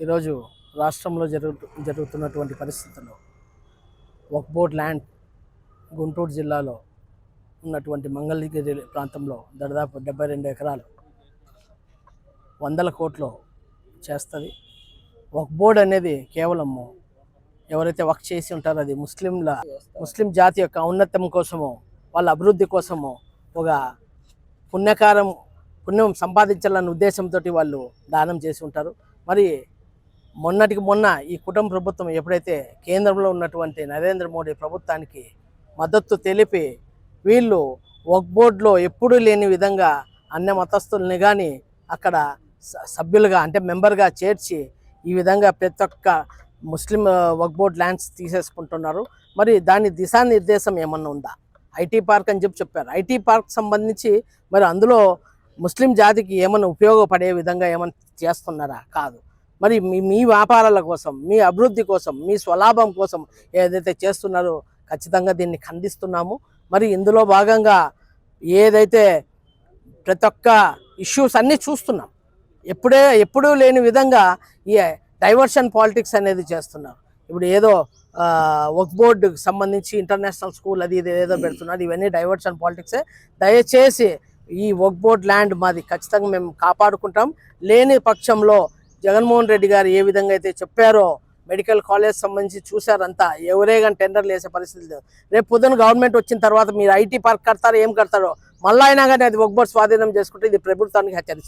ఈరోజు రాష్ట్రంలో జరుగుతున్నటువంటి పరిస్థితుల్లో వక్ఫ్ బోర్డ్ ల్యాండ్ గుంటూరు జిల్లాలో ఉన్నటువంటి మంగళగిరి ప్రాంతంలో దాదాపు 72 ఎకరాలు 100 కోట్లు చేస్తుంది. వక్ఫ్ బోర్డ్ అనేది కేవలం ఎవరైతే వక్ఫ్ చేసి ఉంటారో అది ముస్లిం జాతి యొక్క ఔన్నత్యం కోసము, వాళ్ళ అభివృద్ధి కోసము, ఒక పుణ్యం సంపాదించాలన్న ఉద్దేశంతో వాళ్ళు దానం చేసి ఉంటారు. మరి మొన్నటికి మొన్న ఈ కుటుంబ ప్రభుత్వం ఎప్పుడైతే కేంద్రంలో ఉన్నటువంటి నరేంద్ర మోడీ ప్రభుత్వానికి మద్దతు తెలిపి వీళ్ళు వక్ఫ్ బోర్డులో ఎప్పుడూ లేని విధంగా అన్ని మతస్థుల్ని కానీ అక్కడ సభ్యులుగా అంటే మెంబర్గా చేర్చి ఈ విధంగా ప్రతి ఒక్క ముస్లిం వక్ఫ్ బోర్డ్ ల్యాండ్స్ తీసేసుకుంటున్నారు. మరి దాని దిశానిర్దేశం ఏమన్నా ఉందా? ఐటీ పార్క్ అని చెప్పారు. ఐటీ పార్క్ సంబంధించి మరి అందులో ముస్లిం జాతికి ఏమైనా ఉపయోగపడే విధంగా ఏమైనా చేస్తున్నారా? కాదు. మరి మీ వ్యాపారాల కోసం, మీ అభివృద్ధి కోసం, మీ స్వలాభం కోసం ఏదైతే చేస్తున్నారో ఖచ్చితంగా దీన్ని ఖండిస్తున్నాము. మరి ఇందులో భాగంగా ఏదైతే ప్రతి ఒక్క ఇష్యూస్ అన్నీ చూస్తున్నాం, ఎప్పుడూ లేని విధంగా ఈ డైవర్షన్ పాలిటిక్స్ అనేది చేస్తున్నారు. ఇప్పుడు ఏదో వక్ఫ్ బోర్డుకి సంబంధించి ఇంటర్నేషనల్ స్కూల్ అది ఇది ఏదో పెడుతున్నారు. ఇవన్నీ డైవర్షన్ పాలిటిక్సే. దయచేసి ఈ వక్ఫ్ బోర్డ్ ల్యాండ్ మాది ఖచ్చితంగా మేము కాపాడుకుంటాం. లేని పక్షంలో జగన్మోహన్ రెడ్డి గారు ఏ విధంగా అయితే చెప్పారో మెడికల్ కాలేజ్ సంబంధించి చూశారంతా, ఎవరే కానీ టెండర్లు వేసే పరిస్థితి లేదు. రేపు పొద్దున గవర్నమెంట్ వచ్చిన తర్వాత మీరు ఐటీ పార్క్ కడతారో ఏం కడతారో మళ్ళీ అయినా కానీ అది వక్ఫ్ బోర్డ్ స్వాధీనం చేసుకుంటే ఇది ప్రభుత్వానికి హెచ్చరిస్తుంది.